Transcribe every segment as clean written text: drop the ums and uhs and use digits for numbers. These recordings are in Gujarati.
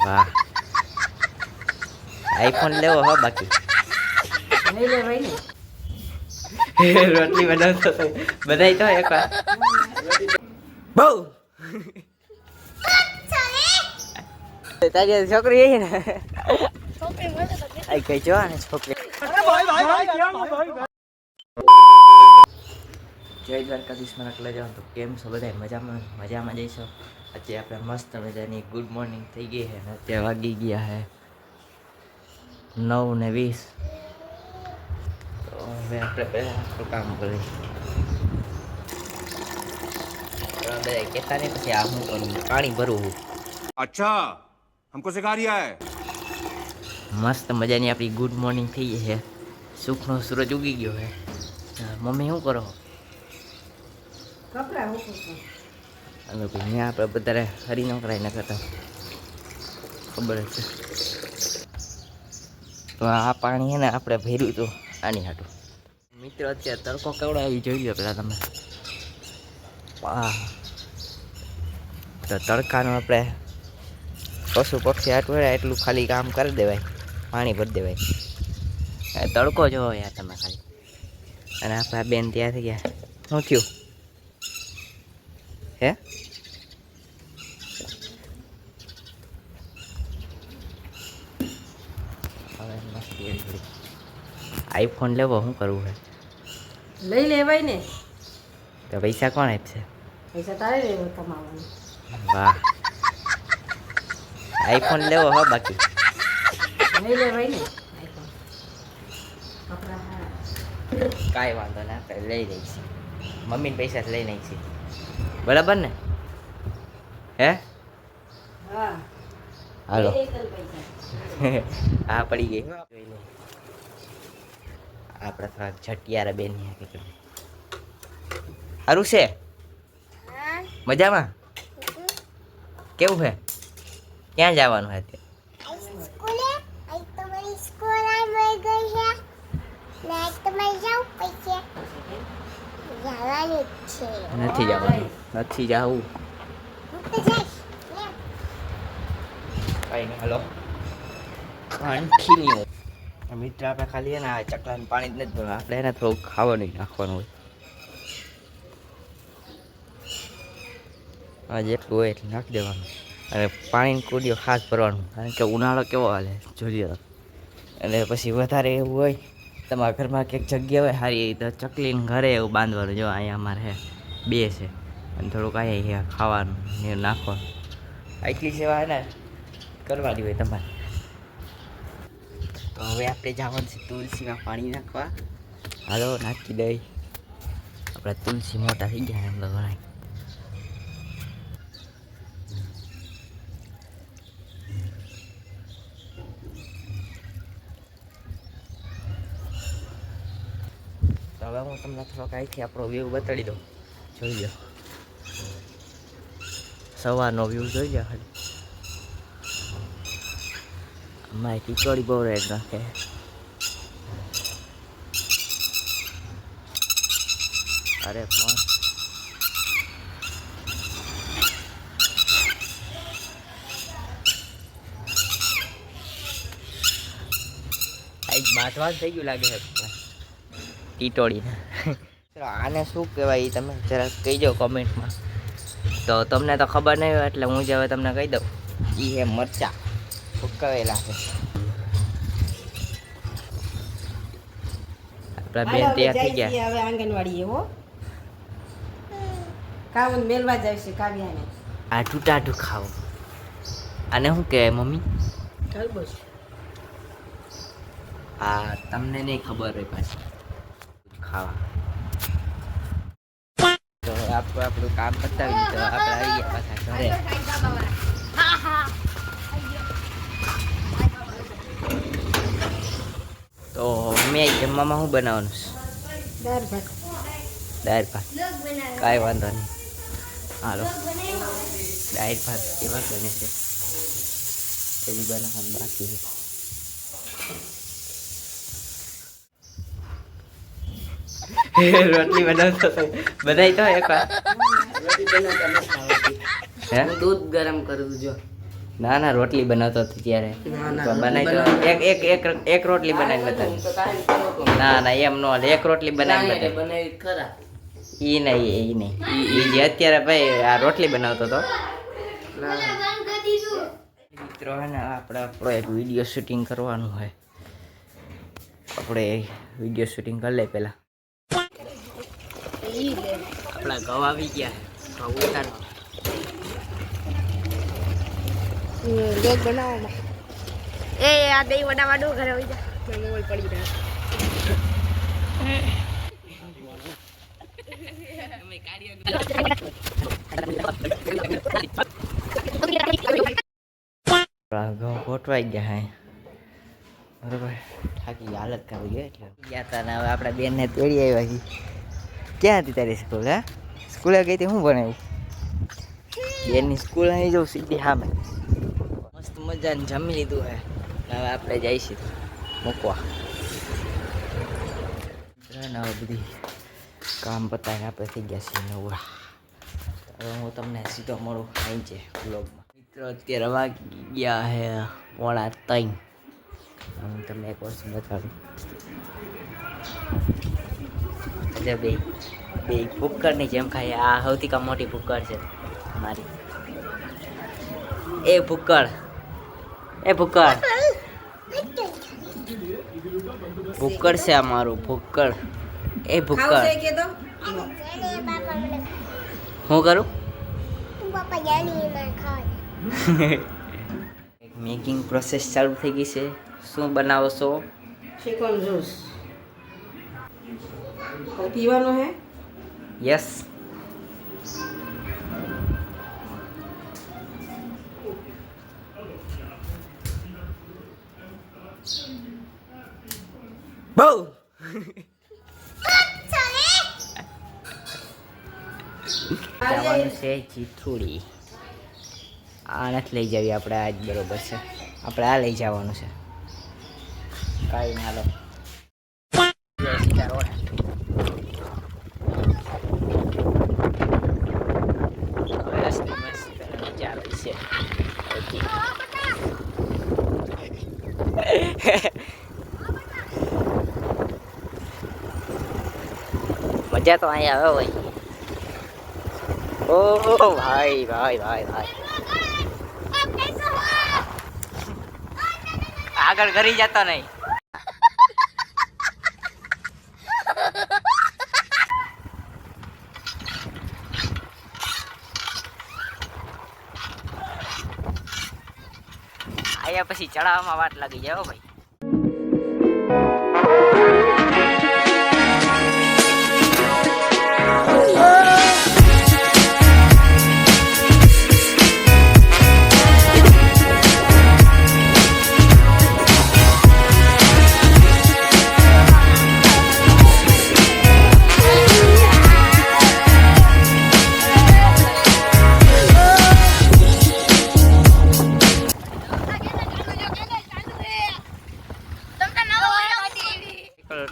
વાહ, આઈફોન લેવો હો બાકી લઈ લેવાય ને. રોટલી બનાવતો તો બધાય તો એકવાર બહુ તારી છોકરી છે ને આઈ કઈ જો ને છોકરી જય દ્વારકાધીશ માં નકલે જાવ તો કેમ છો બધા મજામાં જઈશો. અત્યારે આપણે મસ્ત મજાની ગુડ મોર્નિંગ થઈ ગઈ છે ને અત્યારે વાગી ગયા છે 9:20. તો હવે આપણે પહેલાં આપણું કામ કરીએ. બધા કહેતા નહીં પછી આ શું કરું, પાણી ભરવું. अच्छा हमको सिखा रिया है. મસ્ત મજાની આપણી ગુડ મોર્નિંગ થઈ ગઈ છે. સુખનો સૂરજ ઉગી ગયો છે. મમ્મી શું કરો? કપડા મૂકું છું. અને ભાઈ આપણે બધા હરી ન કરાય ન કરતા ખબર જ છે. તો આ પાણી છે ને આપણે ભર્યું હતું આની હાટું. મિત્રો અત્યારે તડકો કેવડો આવી જોઈ લો પેલા તમે. વાહ, તો તડકાનું આપણે પશુ પક્ષી હાટું એટલું ખાલી કામ કરી દેવાય, પાણી ભરી દેવાય. તડકો જોવો યાર તમે ખાલી. અને આપણા બેન ત્યાં થઈ ગયા. શું થયું હે? હવે મસ્તી આઈફોન લેવો શું કરવું છે? લઈ લેવાય ને. તો પૈસા કોણ આપશે? પૈસા તારે લેવો કમાવાનું. વાહ, આઈફોન લેવો હો બાકી લઈ લેવાય ને. કપડા હા. કાંઈ વાંધો ના, આપણે લઈ લઈશું. મમ્મીને પૈસા લઈ નાખીએ બરાબર ને? હે હા. હાલો. લઈ લેતન પૈસા. હા પડી ગઈ. જોઈ લે આપણે થોડા ઝટિયારા બેન સારું છે? મજામાં? કેવું છે? ક્યાં જવાનું છે અત્યારે? નથી જવાનું, નથી જવું. કઈ નહીં, હલો કન્ટિન્યુ. મિત્ર આપણે ખાલી ને આ ચકલાને પાણી જ નથી ભરવાનું, આપણે એને થોડુંક ખાવાનું નાખવાનું હોય. હા જેટલું હોય એટલું નાખી દેવાનું. અને પાણીની કુડીઓ ખાસ ભરવાનું, કારણ કે ઉનાળો કેવો હાલે જોઈએ. અને પછી વધારે એવું હોય તમારા ઘરમાં કંઈક જગ્યા હોય સારી તો ચકલીને ઘરે એવું બાંધવાનું. જો અહીંયા અમારે બે છે અને થોડુંક અહીંયા ખાવાનું ને નાખવાનું. આટલી સેવા હે ને કરવાની હોય તમારે. તો હવે આપણે જવાનું છે તુલસીમાં પાણી નાખવા. હાલો નાખી દઈ. આપણા તુલસી મોટા થઈ ગયા એમ તો ઘણા. તો હવે હું તમને થોડોક અહીંથી આપણો વ્યૂ બતાડી દઉં. જોઈ લો સવારનો વ્યૂ જોઈ લો ખાલી. અમારે ટીચોડી બહુ રેડ નાખે. અરે પણ બાંધવાનું થઈ ગયું લાગે છે ટીટોળીને. આને શું કહેવાય એ તમે જરાક કહીજો કોમેન્ટમાં. તો તમને તો ખબર નહીં હોય એટલે હું જ હવે તમને કહી દઉં. એ હે મરચાં ઉકાવેલા છે. આપણા બેન તૈયાર થઈ ગયા. હવે આંગણવાડી હો. કાવું મેલવા જાય છે કાવ્યાને. આ ટૂટાટું ખાવું. આને શું કહેવાય મમ્મી? તરબૂચ. હા તમને નહીં ખબર હોય પાછી ખાવા. તો આપણું કામ પતાવી તો આપણે આવી ગયા પાછા ઘરે. તો મેં જમવામાં શું બનાવવાનું છે? દાળ ભાત. દાળ ભાત કાંઈ વાંધો નહીં. હાલો દાળ ભાત કેવા બને છે એવી બનાવવાનું બાકી છે. રોટલી બનાવતો તો બધાય તો એકવાર હે દૂધ ગરમ કરું જો. ના ના રોટલી બનાવતો હતો ત્યારે બનાવી તો એક રોટલી બનાવી બતાવી ના ના એમ નો હાલે. એક રોટલી બનાવી બતાવી ઈ નહીં ઈ જે અત્યારે ભાઈ આ રોટલી બનાવતો હતો. મિત્રો હે ને આપણો એક વિડીયો શૂટિંગ કરવાનું હોય. આપણે વિડીયો શૂટિંગ કરી લે પેલા. આપણા ઘઉં આવી ગયા. ઘઉં ઉતારો. લોક બનાવવામાં એ આ દહીં બનાવવાનું ઘરે હોય જા મોબાઈલ પડી જાય. ઘઉં ગોઠવાઈ ગયા હે બરોબર. થાકી હાલત કરી ગઈ એટલે ગયા હતા ને હવે આપણા બેનને તેડી આવ્યા છીએ. ક્યાં હતી તારી સ્કૂલ? હા સ્કૂલે ગઈ હતી. શું ભણાવ્યું? બેનની સ્કૂલ અહીં જવું સીધી સામે. મસ્ત મજાને જમી લીધું હે. હવે આપણે જઈશું મૂકવા. હવે બધી કામ પતાવીને આપણે થઈ ગયા છીએ નવરા. હવે હું તમને સીધો મળું અહીં છે બ્લોગમાં. મિત્રો અત્યારે વાગી ગયા હે 2:30. હું તમને એક વસ્તુ બતાડું. બે ભૂક્કડની જેમ ખાય. આ સૌથી કામ મોટી ભૂક્કડ છે મારી. એ ભૂક્કડ ભૂક્કડ છે આ મારું ભૂક્કડ. એ ભૂક્કડ હું કરું મેકિંગ પ્રોસેસ ચાલુ થઈ ગઈ છે. શું બનાવો છો? શેકવાનું જ્યુસ પીવાનું હે. યસ. બહુ જવાનું છે ચીથુડી. આ નથી લઈ જવી આપણે આજ બરોબર છે. આપણે આ લઈ જવાનું છે. કાંઈ ના લો. મજા તો અહીંયા આવે ભાઈ. ઓ ભાઈ ભાઈ ભાઈ ભાઈ આગળ કરી જતો નહીં. આયા પછી ચડાવવામાં વાટ લાગી જાય હો ભાઈ.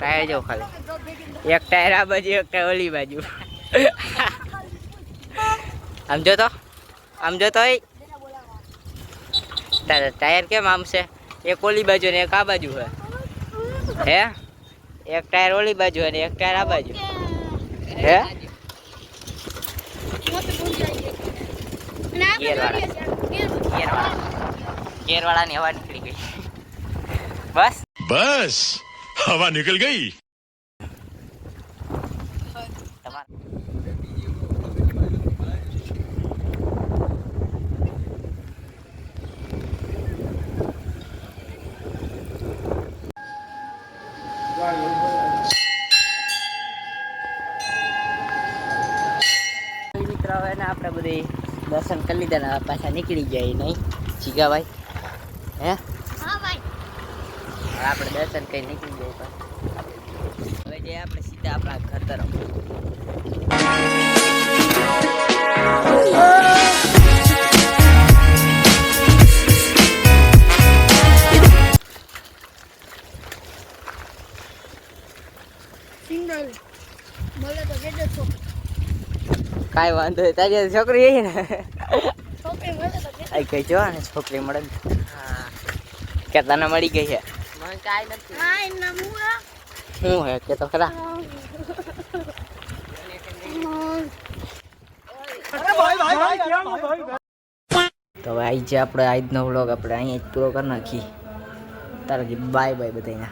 ટાયર જો ખાલી એક ટાયર આ બાજુ એક ટાયર ઓલી બાજુ. આમ જો તો ટાયર કેમ આમ છે? એક ઓલી બાજુ ને એક આ બાજુ હે. એક ટાયર ઓલી બાજુ અને એક ટાયર આ બાજુ હે. ગેરવાળાની હવા નીકળી ગઈ. बस हवा निकल गई. મિત્રો હવે ને આપણે બધી દર્શન કરી લીધા ને પાછા નીકળી જાય નહીં જીગાભાઈ હે. આપણે દર્શન કરી નીકળી જાય. હવે જે આપણે સીધા આપણા ઘર તરફ. કાંઈ વાંધો નહીં. તારી છોકરી એ ને આઈ ગઈ જો અને છોકરી મળે ને. કે તને મળી ગઈ છે મને કાંઈ નથી હા એના મુઆ શું હે કે તો ખરા તો હવે આઈ છે આપણે આજનો વ્લોગ આપણે અહીંયા જ પૂરો કરી નાખી તારા બાય બાય બધાને